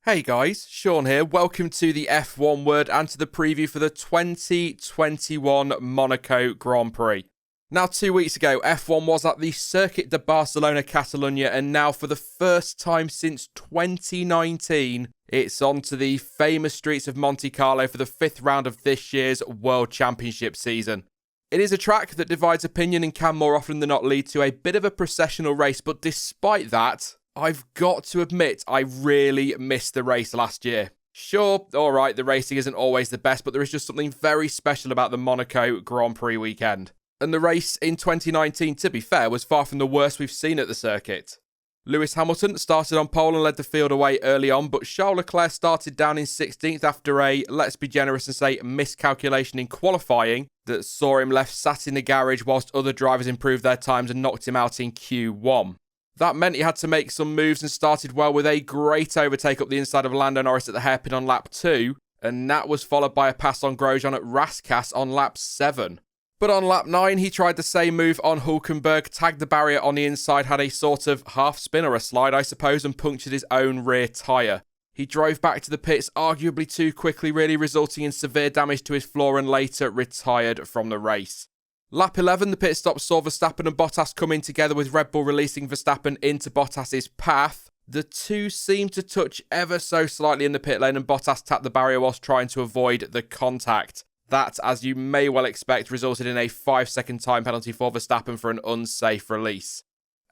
Hey guys, Sean here. Welcome to the F1 Word and to the preview for the 2021 Monaco Grand Prix. Now, 2 weeks ago, F1 was at the Circuit de Barcelona Catalunya, and now for the first time since 2019, it's on to the famous streets of Monte Carlo for the 5th round of this year's World Championship season. It is a track that divides opinion and can more often than not lead to a bit of a processional race, but despite that, I've got to admit, I really missed the race last year. Sure, alright, the racing isn't always the best, but there is just something very special about the Monaco Grand Prix weekend. And the race in 2019, to be fair, was far from the worst we've seen at the circuit. Lewis Hamilton started on pole and led the field away early on, but Charles Leclerc started down in 16th after a, let's be generous and say, miscalculation in qualifying that saw him left sat in the garage whilst other drivers improved their times and knocked him out in Q1. That meant he had to make some moves and started well with a great overtake up the inside of Lando Norris at the hairpin on lap 2, and that was followed by a pass on Grosjean at Rascasse on lap 7. But on lap 9, he tried the same move on Hülkenberg, tagged the barrier on the inside, had a sort of half spin or a slide, I suppose, and punctured his own rear tyre. He drove back to the pits arguably too quickly, really resulting in severe damage to his floor, and later retired from the race. Lap 11, the pit stop saw Verstappen and Bottas come in together, with Red Bull releasing Verstappen into Bottas's path. The two seemed to touch ever so slightly in the pit lane, and Bottas tapped the barrier whilst trying to avoid the contact. That, as you may well expect, resulted in a 5-second time penalty for Verstappen for an unsafe release.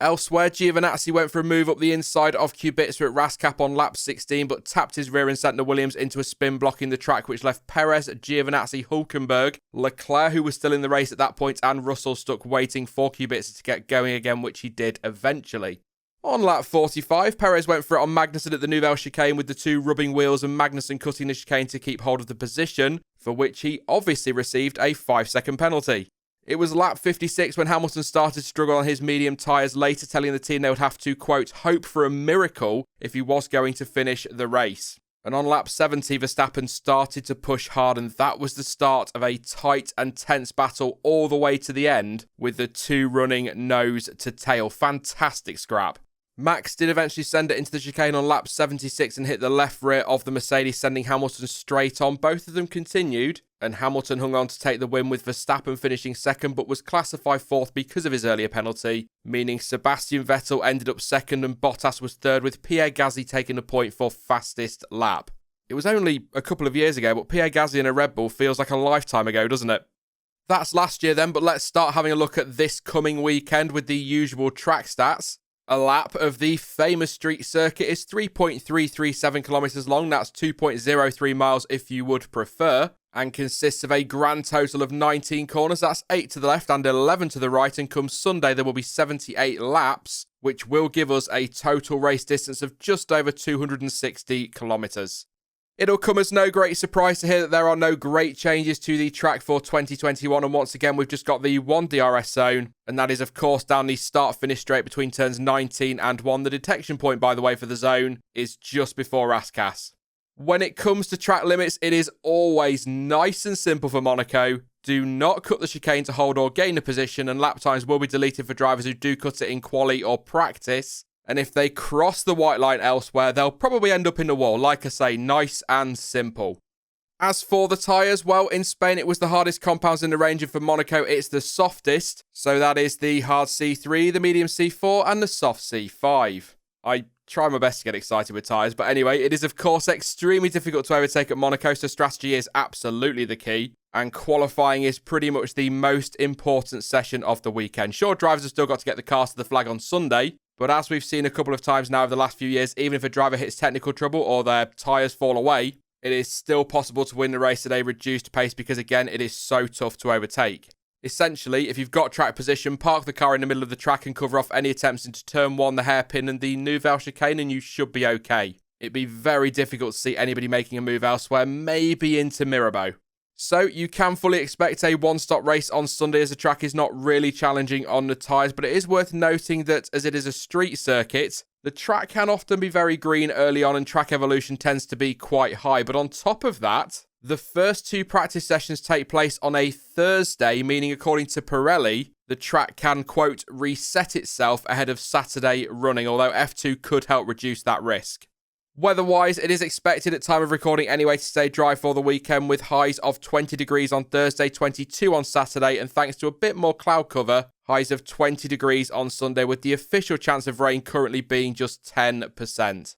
Elsewhere, Giovinazzi went for a move up the inside of Kubica at Rascasse on lap 16, but tapped his rear and sent the Williams into a spin blocking the track, which left Perez, Giovinazzi, Hülkenberg, Leclerc, who was still in the race at that point, and Russell stuck waiting for Kubica to get going again, which he did eventually. On lap 45, Perez went for it on Magnussen at the Nouvelle chicane, with the two rubbing wheels and Magnussen cutting the chicane to keep hold of the position, for which he obviously received a 5-second penalty. It was lap 56 when Hamilton started to struggle on his medium tyres, later telling the team they would have to, quote, hope for a miracle if he was going to finish the race. And on lap 70, Verstappen started to push hard, and that was the start of a tight and tense battle all the way to the end, with the two running nose to tail. Fantastic scrap. Max did eventually send it into the chicane on lap 76 and hit the left rear of the Mercedes, sending Hamilton straight on. Both of them continued, and Hamilton hung on to take the win, with Verstappen finishing second, but was classified fourth because of his earlier penalty, meaning Sebastian Vettel ended up second and Bottas was third, with Pierre Gasly taking the point for fastest lap. It was only a couple of years ago, but Pierre Gasly in a Red Bull feels like a lifetime ago, doesn't it? That's last year then, but let's start having a look at this coming weekend with the usual track stats. A lap of the famous street circuit is 3.337 kilometres long, that's 2.03 miles if you would prefer, and consists of a grand total of 19 corners, that's 8 to the left and 11 to the right, and come Sunday there will be 78 laps, which will give us a total race distance of just over 260 kilometres. It'll come as no great surprise to hear that there are no great changes to the track for 2021, and once again we've just got the one DRS zone, and that is of course down the start-finish straight between turns 19 and 1. The detection point, by the way, for the zone is just before Rascasse. When it comes to track limits, it is always nice and simple for Monaco. Do not cut the chicane to hold or gain a position, and lap times will be deleted for drivers who do cut it in quali or practice. And if they cross the white line elsewhere, they'll probably end up in the wall. Like I say, nice and simple. As for the tyres, well, in Spain it was the hardest compounds in the range, and for Monaco it's the softest. So that is the hard C3, the medium C4 and the soft C5. I try my best to get excited with tyres, but anyway, it is of course extremely difficult to overtake at Monaco, so strategy is absolutely the key. And qualifying is pretty much the most important session of the weekend. Sure, drivers have still got to get the cars to the flag on Sunday, but as we've seen a couple of times now over the last few years, even if a driver hits technical trouble or their tyres fall away, it is still possible to win the race at a reduced pace because, again, it is so tough to overtake. Essentially, if you've got track position, park the car in the middle of the track and cover off any attempts into turn 1, the hairpin and the Nouvelle chicane, and you should be okay. It'd be very difficult to see anybody making a move elsewhere, maybe into Mirabeau. So you can fully expect a one-stop race on Sunday, as the track is not really challenging on the tyres, but it is worth noting that as it is a street circuit, the track can often be very green early on and track evolution tends to be quite high. But on top of that, the first 2 practice sessions take place on a Thursday, meaning according to Pirelli, the track can, quote, reset itself ahead of Saturday running, although F2 could help reduce that risk. Weather-wise, it is expected at time of recording anyway to stay dry for the weekend with highs of 20 degrees on Thursday, 22 on Saturday, and thanks to a bit more cloud cover, highs of 20 degrees on Sunday with the official chance of rain currently being just 10%.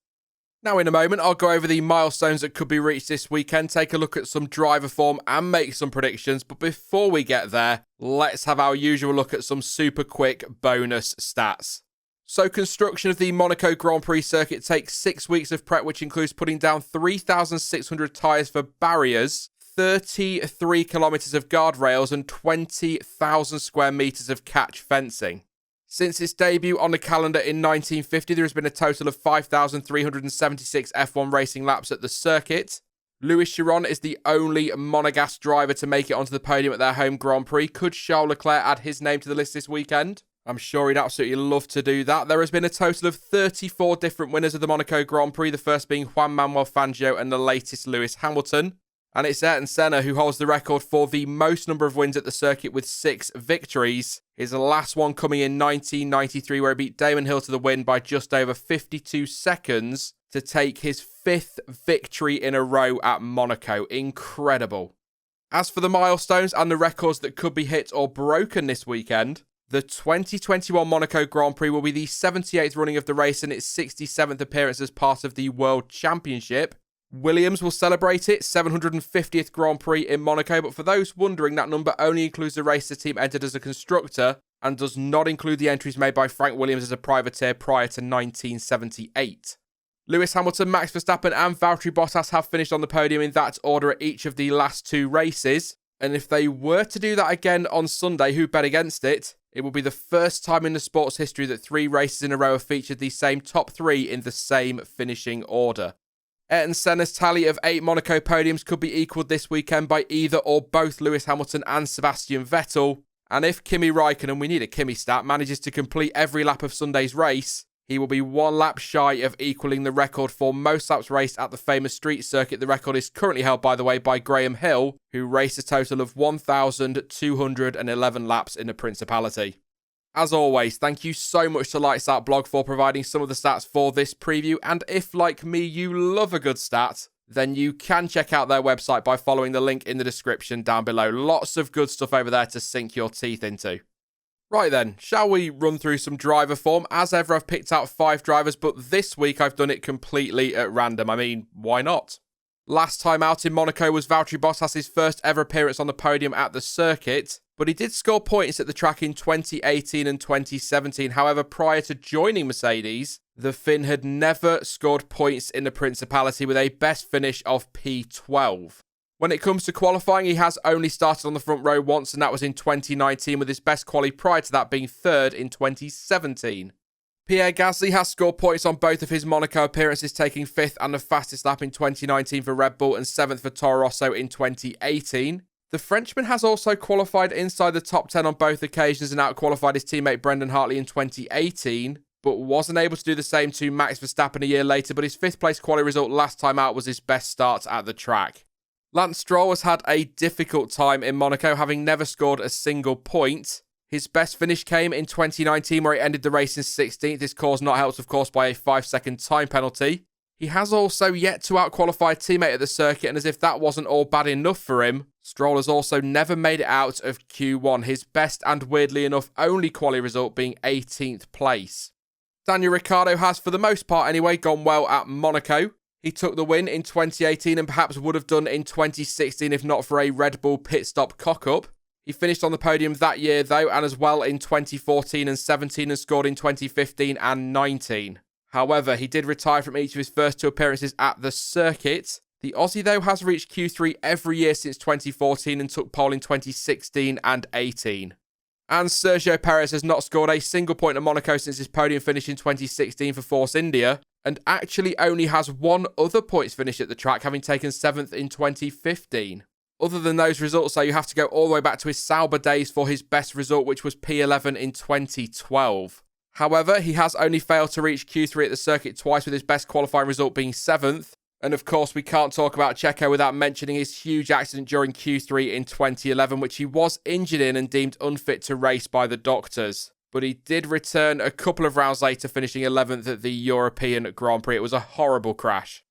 Now in a moment, I'll go over the milestones that could be reached this weekend, take a look at some driver form and make some predictions, but before we get there, let's have our usual look at some super quick bonus stats. So construction of the Monaco Grand Prix circuit takes 6 weeks of prep, which includes putting down 3,600 tyres for barriers, 33 kilometres of guardrails and 20,000 square metres of catch fencing. Since its debut on the calendar in 1950, there has been a total of 5,376 F1 racing laps at the circuit. Louis Chiron is the only Monegasque driver to make it onto the podium at their home Grand Prix. Could Charles Leclerc add his name to the list this weekend? I'm sure he'd absolutely love to do that. There has been a total of 34 different winners of the Monaco Grand Prix, the first being Juan Manuel Fangio and the latest Lewis Hamilton. And it's Ayrton Senna who holds the record for the most number of wins at the circuit with 6 victories. His last one coming in 1993 where he beat Damon Hill to the win by just over 52 seconds to take his 5th victory in a row at Monaco. Incredible. As for the milestones and the records that could be hit or broken this weekend, the 2021 Monaco Grand Prix will be the 78th running of the race and its 67th appearance as part of the World Championship. Williams will celebrate its 750th Grand Prix in Monaco, but for those wondering, that number only includes the race the team entered as a constructor and does not include the entries made by Frank Williams as a privateer prior to 1978. Lewis Hamilton, Max Verstappen and Valtteri Bottas have finished on the podium in that order at each of the last 2 races, and if they were to do that again on Sunday, who bet against it? It will be the first time in the sport's history that 3 races in a row have featured the same top 3 in the same finishing order. Ayrton Senna's tally of 8 Monaco podiums could be equalled this weekend by either or both Lewis Hamilton and Sebastian Vettel. And if Kimi Raikkonen, we need a Kimi stat, manages to complete every lap of Sunday's race, he will be 1 lap shy of equalling the record for most laps raced at the famous street circuit. The record is currently held, by the way, by Graham Hill, who raced a total of 1,211 laps in the Principality. As always, thank you so much to Lights Out Blog for providing some of the stats for this preview, and if, like me, you love a good stat, then you can check out their website by following the link in the description down below. Lots of good stuff over there to sink your teeth into. Right then, shall we run through some driver form? As ever, I've picked out 5 drivers, but this week I've done it completely at random. I mean, why not? Last time out in Monaco was Valtteri Bottas' first ever appearance on the podium at the circuit, but he did score points at the track in 2018 and 2017. However, prior to joining Mercedes, the Finn had never scored points in the Principality with a best finish of P12. When it comes to qualifying, he has only started on the front row once, and that was in 2019, with his best quali prior to that being 3rd in 2017. Pierre Gasly has scored points on both of his Monaco appearances, taking 5th and the fastest lap in 2019 for Red Bull and 7th for Toro Rosso in 2018. The Frenchman has also qualified inside the top 10 on both occasions and outqualified his teammate Brendan Hartley in 2018, but wasn't able to do the same to Max Verstappen a year later, but his 5th place quali result last time out was his best start at the track. Lance Stroll has had a difficult time in Monaco, having never scored a single point. His best finish came in 2019, where he ended the race in 16th. This cause not helped, of course, by a 5-second time penalty. He has also yet to outqualify a teammate at the circuit, and as if that wasn't all bad enough for him, Stroll has also never made it out of Q1, his best and weirdly enough only quali result being 18th place. Daniel Ricciardo has, for the most part anyway, gone well at Monaco. He took the win in 2018 and perhaps would have done in 2016 if not for a Red Bull pit stop cock-up. He finished on the podium that year though, and as well in 2014 and 17 and scored in 2015 and 19. However, he did retire from each of his first 2 appearances at the circuit. The Aussie though has reached Q3 every year since 2014 and took pole in 2016 and 18. And Sergio Perez has not scored a single point at Monaco since his podium finish in 2016 for Force India, and actually only has 1 other points finish at the track, having taken 7th in 2015. Other than those results, though, you have to go all the way back to his Sauber days for his best result, which was P11 in 2012. However, he has only failed to reach Q3 at the circuit twice, with his best qualifying result being 7th. And of course, we can't talk about Checo without mentioning his huge accident during Q3 in 2011, which he was injured in and deemed unfit to race by the doctors. but he did return a couple of rounds later, finishing 11th at the European Grand Prix. It was a horrible crash.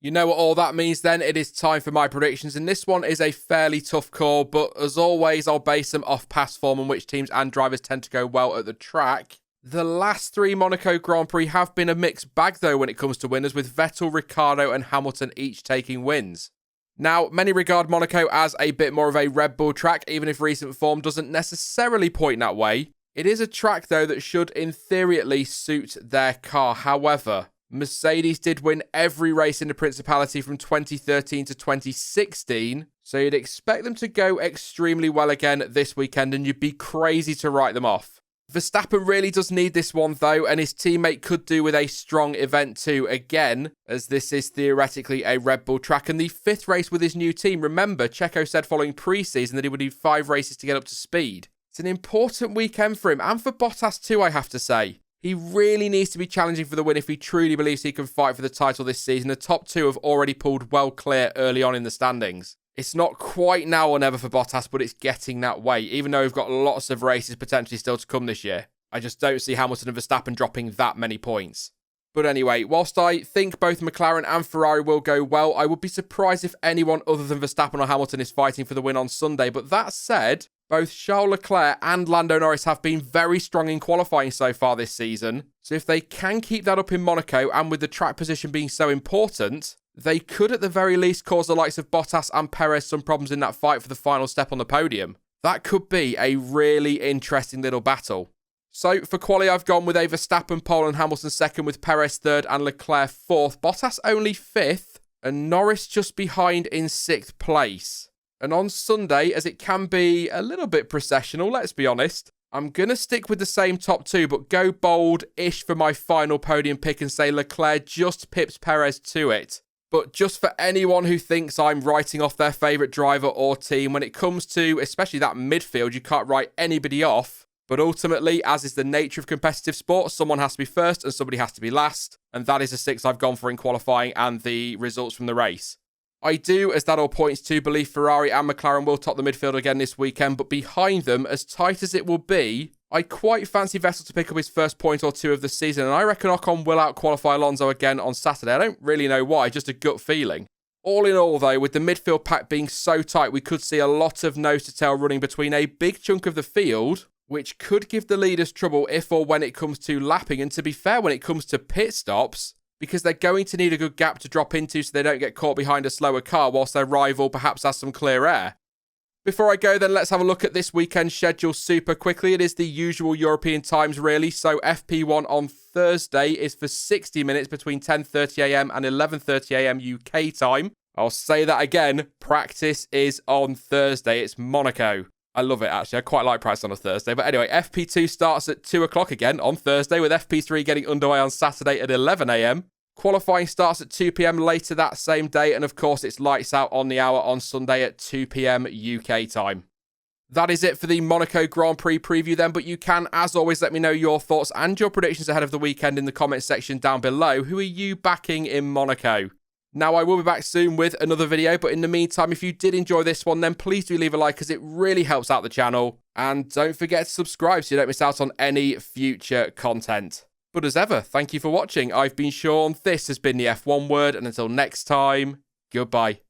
You know what all that means then? It is time for my predictions, and this one is a fairly tough call, but as always, I'll base them off past form and which teams and drivers tend to go well at the track. The last 3 Monaco Grand Prix have been a mixed bag though when it comes to winners, with Vettel, Ricciardo and Hamilton each taking wins. Now, many regard Monaco as a bit more of a Red Bull track, even if recent form doesn't necessarily point that way. It is a track though that should, in theory at least, suit their car. However, Mercedes did win every race in the Principality from 2013 to 2016, so you'd expect them to go extremely well again this weekend, and you'd be crazy to write them off. Verstappen really does need this one though, and his teammate could do with a strong event too, again, as this is theoretically a Red Bull track, and the 5th race with his new team. Remember, Checo said following pre-season that he would need 5 races to get up to speed. It's an important weekend for him, and for Bottas too, I have to say. He really needs to be challenging for the win if he truly believes he can fight for the title this season. The top 2 have already pulled well clear early on in the standings. It's not quite now or never for Bottas, but it's getting that way, even though we've got lots of races potentially still to come this year. I just don't see Hamilton and Verstappen dropping that many points. But anyway, whilst I think both McLaren and Ferrari will go well, I would be surprised if anyone other than Verstappen or Hamilton is fighting for the win on Sunday. But that said, both Charles Leclerc and Lando Norris have been very strong in qualifying so far this season. So if they can keep that up in Monaco, and with the track position being so important, they could at the very least cause the likes of Bottas and Perez some problems in that fight for the final step on the podium. That could be a really interesting little battle. So for quali, I've gone with a Verstappen pole and Hamilton 2nd, with Perez 3rd and Leclerc 4th. Bottas only 5th, and Norris just behind in 6th place. And on Sunday, as it can be a little bit processional, let's be honest, I'm going to stick with the same top 2, but go bold-ish for my final podium pick and say Leclerc just pips Perez to it. But just for anyone who thinks I'm writing off their favourite driver or team, when it comes to especially that midfield, you can't write anybody off. But ultimately, as is the nature of competitive sport, someone has to be first and somebody has to be last. And that is the 6 I've gone for in qualifying and the results from the race. I do, as that all points to, believe Ferrari and McLaren will top the midfield again this weekend, but behind them, as tight as it will be, I quite fancy Vettel to pick up his first point or 2 of the season, and I reckon Ocon will out-qualify Alonso again on Saturday. I don't really know why, just a gut feeling. All in all, though, with the midfield pack being so tight, we could see a lot of nose-to-tail running between a big chunk of the field, which could give the leaders trouble if or when it comes to lapping, and to be fair, when it comes to pit stops, because they're going to need a good gap to drop into so they don't get caught behind a slower car whilst their rival perhaps has some clear air. Before I go then, let's have a look at this weekend's schedule super quickly. It is the usual European times really, so FP1 on Thursday is for 60 minutes between 10:30am and 11:30am UK time. I'll say that again, practice is on Thursday, it's Monaco. I love it actually, I quite like practice on a Thursday. But anyway, FP2 starts at 2 o'clock again on Thursday, with FP3 getting underway on Saturday at 11am. Qualifying starts at 2pm later that same day, and of course it's lights out on the hour on Sunday at 2pm UK time. That is it for the Monaco Grand Prix preview then, but you can, as always, let me know your thoughts and your predictions ahead of the weekend in the comments section down below. Who are you backing in Monaco? Now, I will be back soon with another video, but in the meantime, if you did enjoy this one, then please do leave a like, as it really helps out the channel. And don't forget to subscribe so you don't miss out on any future content. But as ever, thank you for watching. I've been Sean, this has been the F1 Word, and until next time, goodbye.